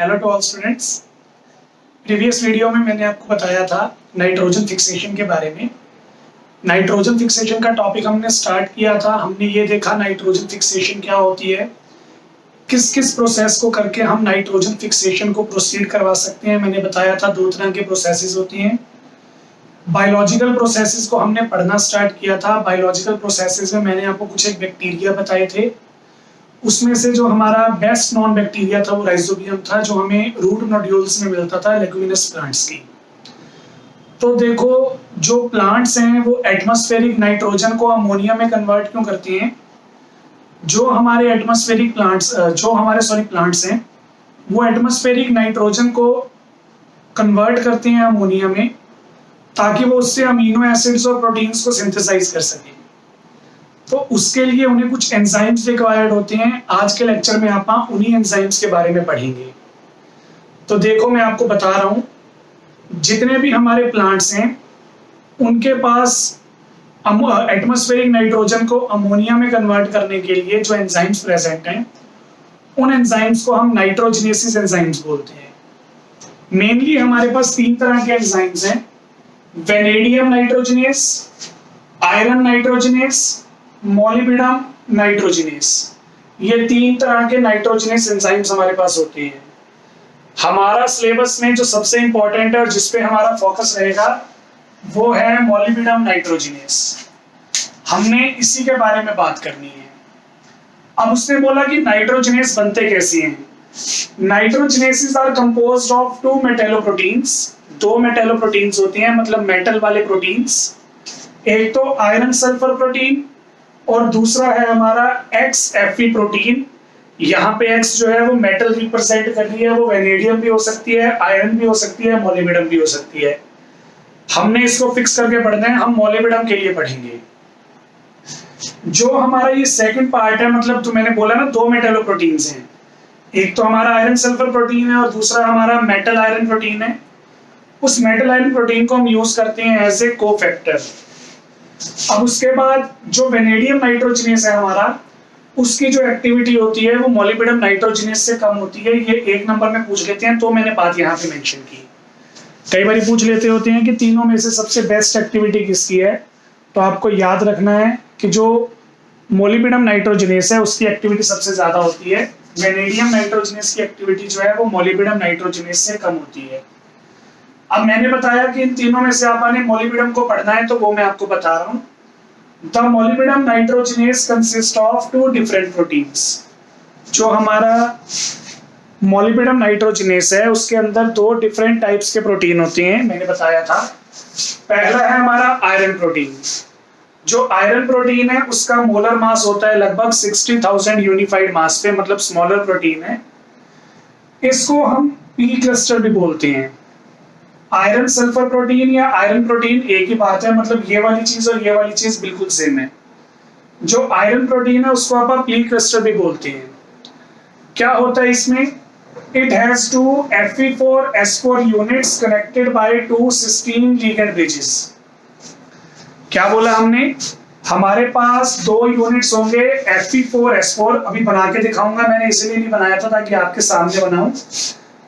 Hello to all students. Previous video में मैंने आपको बताया था नाइट्रोजन फिक्सेशन के बारे में। नाइट्रोजन फिक्सेशन का टॉपिक हमने स्टार्ट किया था। हमने ये देखा नाइट्रोजन फिक्सेशन क्या होती है, किस किस प्रोसेस को करके हम नाइट्रोजन फिक्सेशन को प्रोसीड करवा सकते हैं। मैंने बताया था दो तरह के प्रोसेसेस होती हैं। बायोलॉजिकल प्रोसेसेस को हमने पढ़ना स्टार्ट किया था। बायोलॉजिकल प्रोसेसेस में मैंने आपको कुछ एक बैक्टीरिया बताए थे। उसमें से जो हमारा बेस्ट नॉन बैक्टीरिया था वो राइजोबियम था, जो हमें रूट नोड्यूल्स में मिलता था लेगुमिनस प्लांट्स की। तो देखो, जो प्लांट्स हैं वो एटमॉस्फेरिक नाइट्रोजन को अमोनिया में कन्वर्ट क्यों करती हैं। जो हमारे एटमॉस्फेरिक प्लांट्स प्लांट्स हैं वो एटमॉस्फेरिक नाइट्रोजन को कन्वर्ट करते हैं अमोनिया में, ताकि वो उससे अमीनो एसिड्स और प्रोटीन्स को सिंथेसाइज कर सकें। तो उसके लिए उन्हें कुछ एंजाइम्स रिक्वायर्ड होते हैं। आज के लेक्चर में आप उन्हीं एंजाइम्स के बारे में पढ़ेंगे। तो देखो, मैं आपको बता रहा हूं, जितने भी हमारे प्लांट्स हैं उनके पास एटमॉस्फेरिक नाइट्रोजन को अमोनिया में कन्वर्ट करने के लिए जो एंजाइम्स प्रेजेंट हैं, उन एंजाइम्स को हम नाइट्रोजनेसिस एंजाइम्स बोलते हैं। मेनली हमारे पास तीन तरह के एंजाइम्स हैं: vanadium nitrogenase, iron nitrogenase, molybdenum nitrogenase. ये तीन तरह के नाइट्रोजनेस एंजाइम्स हमारे पास होते हैं। हमारा सिलेबस में जो सबसे इंपॉर्टेंट है और जिसपे हमारा फोकस रहेगा वो है मॉलिब्डेनम नाइट्रोजनेस। हमने इसी के बारे में बात करनी है। अब उसने बोला कि नाइट्रोजनेस बनते कैसे हैं। नाइट्रोजनेसिस आर कंपोज्ड ऑफ टू मेटेलोप्रोटीन्स। दो मेटेलोप्रोटीन्स होती हैं, मतलब मेटल वाले प्रोटीन्स। एक तो आयरन सल्फर प्रोटीन और दूसरा है हमारा XFE प्रोटीन। यहाँ पे X जो है वो मेटल रिप्रेजेंट कर रही है, वो वेनेडियम भी हो सकती है, आयरन भी हो सकती है, मॉलिब्डेनम भी हो सकती है। हमने इसको फिक्स करके पढ़ना है, हम मॉलिब्डेनम के लिए पढ़ेंगे। जो हमारा ये सेकंड पार्ट है, मतलब तो मैंने बोला ना दो मेटेलोप्रोटीन्स हैं, एक तो हमारा आयरन सल्फर प्रोटीन है और दूसरा हमारा मेटल आयरन प्रोटीन है। उस मेटल आयरन प्रोटीन को हम यूज करते हैं एज ए कोफैक्टर। अब उसके बाद जो वेनेडियम नाइट्रोजनेस है हमारा, उसकी जो एक्टिविटी होती है वो मॉलिब्डेनम नाइट्रोजनेस से कम होती है। ये एक नंबर में पूछ लेते हैं, तो मैंने बात यहाँ पे मेंशन की। कई बार पूछ लेते होते हैं कि तीनों में से सबसे बेस्ट एक्टिविटी किसकी है, तो आपको याद रखना है कि जो मॉलिब्डेनम नाइट्रोजनेस है उसकी एक्टिविटी सबसे ज्यादा होती है। वेनेडियम नाइट्रोजनेस की एक्टिविटी जो है वो मॉलिब्डेनम नाइट्रोजनेस से कम होती है। अब मैंने बताया कि इन तीनों में से आपने मॉलिब्डेनम को पढ़ना है, तो वो मैं आपको बता रहा हूं। The molybdenum nitrogenase consist of two different proteins. जो हमारा मॉलिब्डेनम नाइट्रोजनेस है उसके अंदर दो डिफरेंट टाइप्स के प्रोटीन होते हैं, मैंने बताया था। पहला है हमारा आयरन प्रोटीन। जो आयरन प्रोटीन है उसका मोलर मास होता है लगभग 60,000 यूनिफाइड मास पे, मतलब स्मॉलर प्रोटीन है। इसको हम पी क्लस्टर भी बोलते हैं। आयरन सल्फर प्रोटीन या आयरन प्रोटीन एक ही बात है, मतलब ये वाली चीज और ये वाली चीज बिल्कुल सेम है। जो आयरन प्रोटीन है उसको आप पी क्लस्टर भी बोलते हैं। क्या होता है इसमें? It has two Fe4S4 units connected by two cysteine ligand bridges. क्या बोला हमने? हमारे पास दो यूनिट्स होंगे Fe4S4। अभी बना के दिखाऊंगा, मैंने इसलिए नहीं बनाया था ताकि आपके सामने बनाऊं।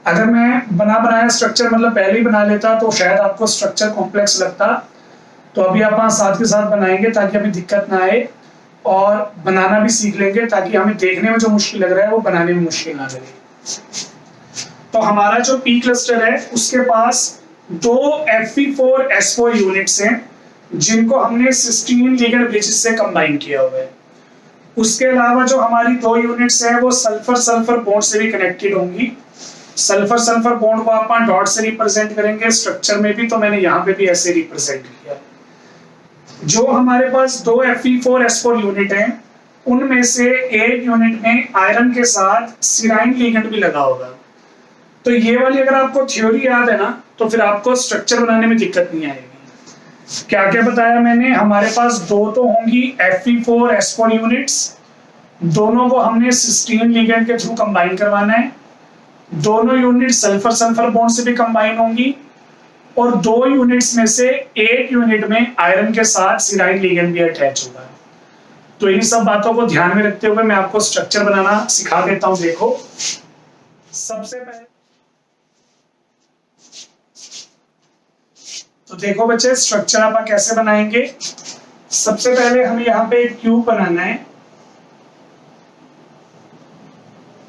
अगर मैं बनाया स्ट्रक्चर मतलब पहले ही बना लेता तो शायद आपको स्ट्रक्चर कॉम्प्लेक्स लगता। तो अभी आप साथ के साथ बनाएंगे ताकि हमें दिक्कत ना आए, और बनाना भी सीख लेंगे ताकि हमें देखने में जो मुश्किल लग रहा है वो बनाने में मुश्किल ना लगे। तो हमारा जो पी क्लस्टर है उसके पास दो Fe4S4 यूनिट्स हैं, जिनको हमने सिस्टीन लिगेंड ब्रिजेस से कंबाइन किया हुआ है। उसके अलावा जो हमारी दो यूनिट्स हैं वो सल्फर सल्फर बॉन्ड से भी कनेक्टेड होंगी। सल्फर सल्फर बॉन्ड को आप डॉट से रिप्रेजेंट करेंगे स्ट्रक्चर में भी, तो मैंने यहाँ पे भी ऐसे रिप्रेजेंट किया। जो हमारे पास दो Fe4S4 यूनिट हैं उनमें से एक यूनिट में आयरन के साथ सिराइन लिगेंड भी लगा होगा। तो ये वाली अगर आपको थ्योरी याद है ना, तो फिर आपको स्ट्रक्चर बनाने में दिक्कत नहीं आएगी। क्या क्या बताया मैंने? हमारे पास दो तो होंगी Fe4S4 यूनिट्स, दोनों को हमने सिस्टीन लिगेंड के थ्रू कंबाइन करवाना है। दोनों यूनिट सल्फर सल्फर बॉन्ड से भी कंबाइन होंगी, और दो यूनिट्स में से एक यूनिट में आयरन के साथ सिराइन लिगेंड भी अटैच होगा। तो इन सब बातों को ध्यान में रखते हुए मैं आपको स्ट्रक्चर बनाना सिखा देता हूं। देखो, सबसे पहले तो देखो बच्चे स्ट्रक्चर आप कैसे बनाएंगे। सबसे पहले हमें यहाँ पे एक क्यूब बनाना है।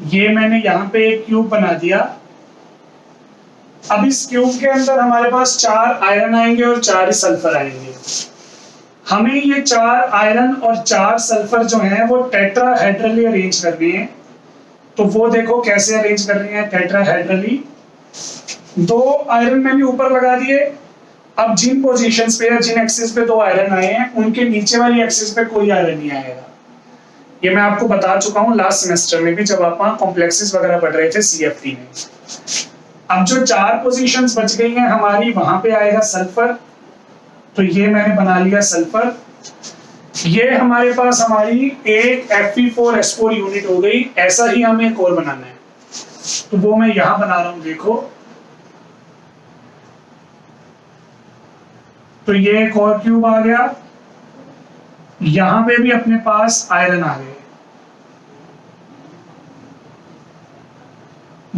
ये मैंने यहाँ पे एक क्यूब बना दिया। अब इस क्यूब के अंदर हमारे पास 4 आयरन आएंगे और 4 ही सल्फर आएंगे। हमें ये 4 आयरन और 4 सल्फर जो हैं वो टेट्राहेड्रली अरेंज करने हैं। तो वो देखो कैसे अरेंज कर रहे हैं टेट्राहेड्रली। 2 आयरन मैंने ऊपर लगा दिए। अब जिन पोजीशंस पे या जिन एक्सिस पे 2 आयरन आए हैं उनके नीचे वाली एक्सिस पे कोई आयरन नहीं आएगा। ये मैं आपको बता चुका हूँ लास्ट सेमेस्टर में भी, जब आप वहाँ कॉम्प्लेक्सेस वगैरह पढ़ रहे थे CFT में। अब जो 4 पोजीशंस बच गई हैं हमारी, वहां पे आएगा सल्फर। तो ये मैंने बना लिया सल्फर। ये हमारे पास हमारी एक Fe4S4 यूनिट हो गई। ऐसा ही हमें एक और बनाना है, तो वो मैं यहां बना रहा हूं। देखो तो ये एक और क्यूब आ गया। यहां पे भी अपने पास आयरन आ गए।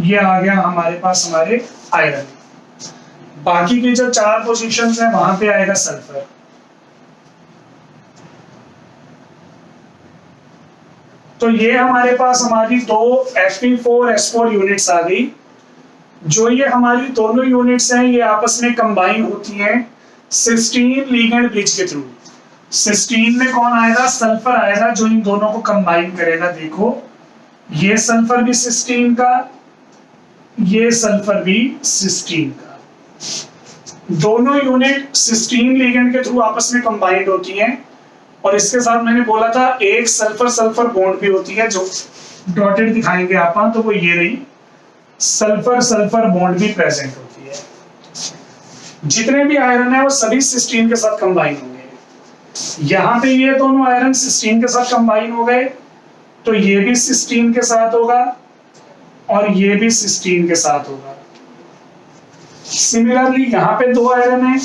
ये आ गया हमारे पास हमारे आयरन। बाकी की जो 4 पोजीशंस हैं वहां पे आएगा सल्फर। तो ये हमारे पास हमारी 2 Fe4S4 यूनिट्स आ गई। जो ये हमारी दोनों यूनिट्स हैं ये आपस में कंबाइन होती हैं सिस्टीन लिगेंड ब्रिज के थ्रू। सिस्टीन में कौन आएगा? सल्फर आएगा, जो इन दोनों को कंबाइन करेगा। देखो ये सल्फर भी सिस्टीन का, ये सल्फर भी सिस्टीन का। दोनों यूनिट सिस्टीन लिगेंड के थ्रू आपस में कंबाइंड होती हैं। और इसके साथ मैंने बोला था एक सल्फर सल्फर बॉन्ड भी होती है, जो डॉटेड दिखाएंगे आप, तो वो ये रही, सल्फर सल्फर बॉन्ड भी प्रेजेंट होती है। जितने भी आयरन है वो सभी सिस्टीन के साथ कंबाइन होंगे। यहाँ पे ये दोनों आयरन सिस्टीन के साथ कंबाइन हो गए, तो ये भी सिस्टीन के साथ होगा और ये भी सिस्टीन के साथ होगा। सिमिलरली यहाँ पे 2 आयरन है,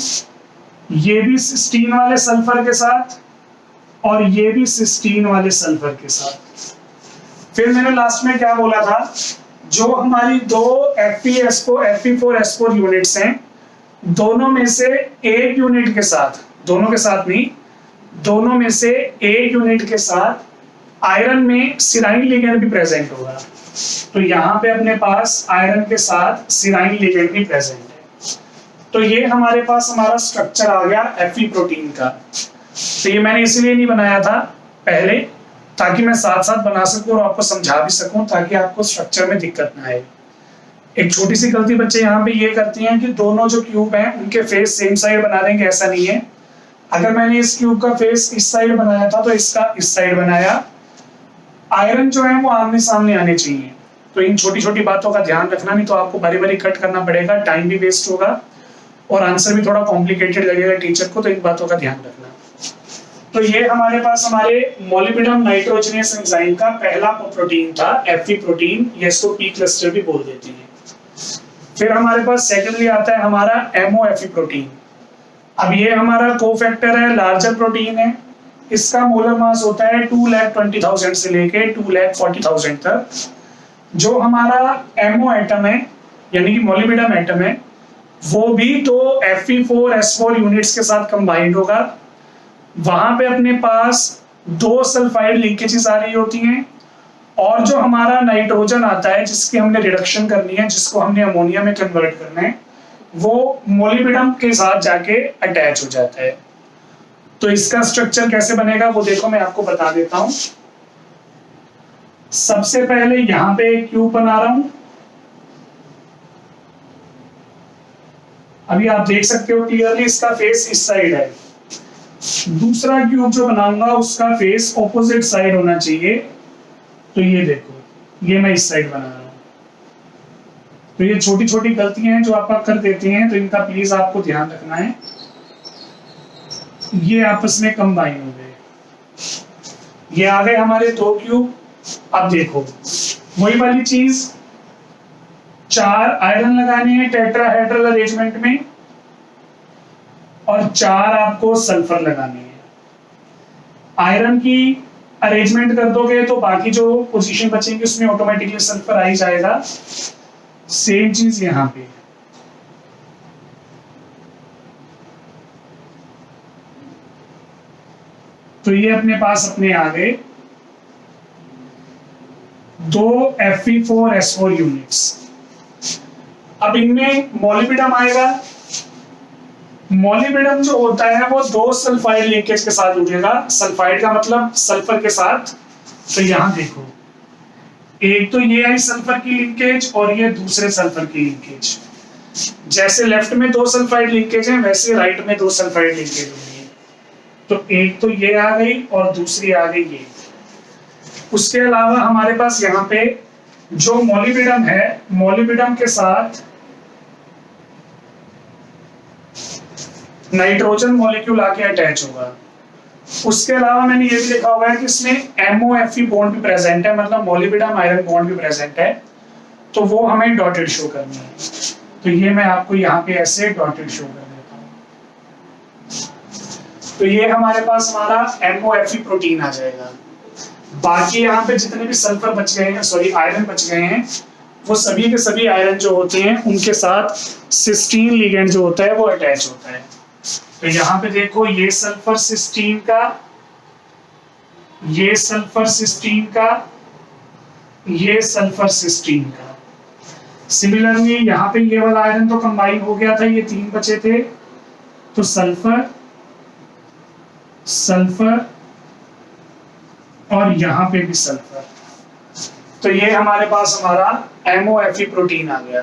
ये भी सिस्टीन वाले सल्फर के साथ और ये भी सिस्टीन वाले सल्फर के साथ। फिर मैंने लास्ट में क्या बोला था, जो हमारी 2 Fe4S4 यूनिट्स हैं, दोनों में से एक यूनिट के साथ, दोनों के साथ नहीं, दोनों में से एक यूनिट के साथ आयरन में सिराइन लिगेंड भी प्रेजेंट होगा। तो यहाँ पे अपने पास आयरन के साथ सिराइन लिगेंड भी प्रेजेंट है। तो ये हमारे पास हमारा स्ट्रक्चर आ गया Fe प्रोटीन का। तो ये मैंने इसलिए नहीं बनाया था पहले, ताकि मैं साथ साथ बना सकूं और आपको समझा भी सकूं, ताकि आपको स्ट्रक्चर में दिक्कत ना आए। एक छोटी सी गलती बच्चे यहाँ पे ये करती हैं कि दोनों जो क्यूब हैं उनके फेस सेम साइड बना देंगे। ऐसा नहीं है। अगर मैंने इस क्यूब का फेस इस साइड बनाया था तो इसका इस साइड बनाया। आयरन जो है वो आमने सामने आने चाहिए। तो इन छोटी छोटी बातों का ध्यान रखना, नहीं तो आपको बारी बारी कट करना पड़ेगा, टाइम भी वेस्ट होगा और आंसर भी थोड़ा कॉम्प्लिकेटेड लगेगा टीचर को। तो इन बातों का ध्यान रखना। तो ये हमारे पास हमारे मोलिब्डेनम नाइट्रोजनेस एंजाइम का पहला प्रोटीन था Fe प्रोटीन, ये इसको पी क्लस्टर भी बोल देते हैं। फिर हमारे पास सेकेंडली आता है हमारा MOFE प्रोटीन। अब ये हमारा कोफैक्टर है, लार्जर प्रोटीन है। इसका मोलर मास होता है 2,20,000 से लेके 2,40,000 तक। जो हमारा MO एटम है यानी कि मोलिब्डेनम एटम है, वो भी तो Fe4S4 यूनिट्स के साथ कंबाइंड होगा। वहां पे अपने पास 2 सल्फाइड लिंकेजेस आ रही होती हैं और जो हमारा नाइट्रोजन आता है जिसकी हमने रिडक्शन करनी है, जिसको हमने अमोनिया में कन्वर्ट करना है, वो मोलिब्डेनम के साथ जाके अटैच हो जाता है। तो इसका स्ट्रक्चर कैसे बनेगा वो देखो, मैं आपको बता देता हूं। सबसे पहले यहां पे एक क्यूब बना रहा हूं। अभी आप देख सकते हो क्लियरली इसका फेस इस साइड है। दूसरा क्यूब जो बनाऊंगा उसका फेस ऑपोजिट साइड होना चाहिए। तो ये देखो, ये मैं इस साइड बना रहा हूं। तो ये छोटी छोटी गलतियां हैं जो आप कर देते हैं, तो इनका प्लीज आपको ध्यान रखना है। ये आपस में कंबाइन हो गए। ये आ गए हमारे 2 क्यूब। अब देखो वही वाली चीज, 4 आयरन लगाने हैं टेट्राहेड्रल अरेंजमेंट में और 4 आपको सल्फर लगाने हैं। आयरन की अरेंजमेंट कर दोगे तो बाकी जो पोजीशन बचेंगे उसमें ऑटोमेटिकली सल्फर आ ही जाएगा। सेम चीज यहाँ पे। तो ये अपने पास अपने आ गए 2 Fe4S4 यूनिट्स। अब इनमें मॉलिब्डेनम आएगा। मॉलिब्डेनम जो होता है वो 2 सल्फाइड लिंकेज के साथ जुड़ेगा। सल्फाइड का मतलब सल्फर के साथ। तो यहां देखो, एक तो ये आई सल्फर की लिंकेज और ये दूसरे सल्फर की लिंकेज। जैसे लेफ्ट में 2 सल्फाइड लिंकेज हैं, वैसे राइट में 2 सल्फाइड लिंकेज होंगी। तो एक तो ये आ गई और दूसरी आ गई ये। उसके अलावा हमारे पास यहाँ पे जो मॉलिब्डेनम है, मॉलिब्डेनम के साथ नाइट्रोजन मॉलिक्यूल आके अटैच होगा। उसके अलावा मैंने ये भी लिखा हुआ है कि इसमें MOFE बॉन्ड भी प्रेजेंट है, मतलब मॉलिब्डेनम आयरन बॉन्ड भी प्रेजेंट है। तो वो हमें डॉटेड शो करना है। तो ये मैं आपको यहाँ पे ऐसे डॉटेड शो कर देता हूँ। तो ये हमारे पास हमारा MOFE प्रोटीन आ जाएगा। बाकी यहाँ पे जितने भी सल्फर बच गए हैं, सॉरी आयरन बच गए हैं, वो सभी के सभी आयरन जो होते हैं उनके साथ सिस्टीन लिगेंड जो होता है वो अटैच होता है। तो यहाँ पे देखो, ये सल्फर सिस्टीन का, ये सल्फर सिस्टीन का, ये सल्फर सिस्टीन का। सिमिलरली यहाँ पे ये वाला आयरन तो कंबाइन हो गया था, ये 3 बचे थे। तो सल्फर, सल्फर और यहाँ पे भी सल्फर। तो ये हमारे पास हमारा MOFE प्रोटीन आ गया।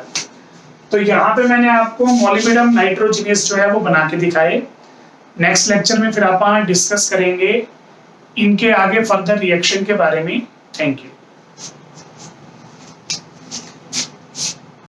तो यहाँ पे मैंने आपको मॉलिब्डेनम नाइट्रोजिनेस जो है वो बना के दिखाए। नेक्स्ट लेक्चर में फिर आप डिस्कस करेंगे इनके आगे फर्दर रिएक्शन के बारे में। Thank you.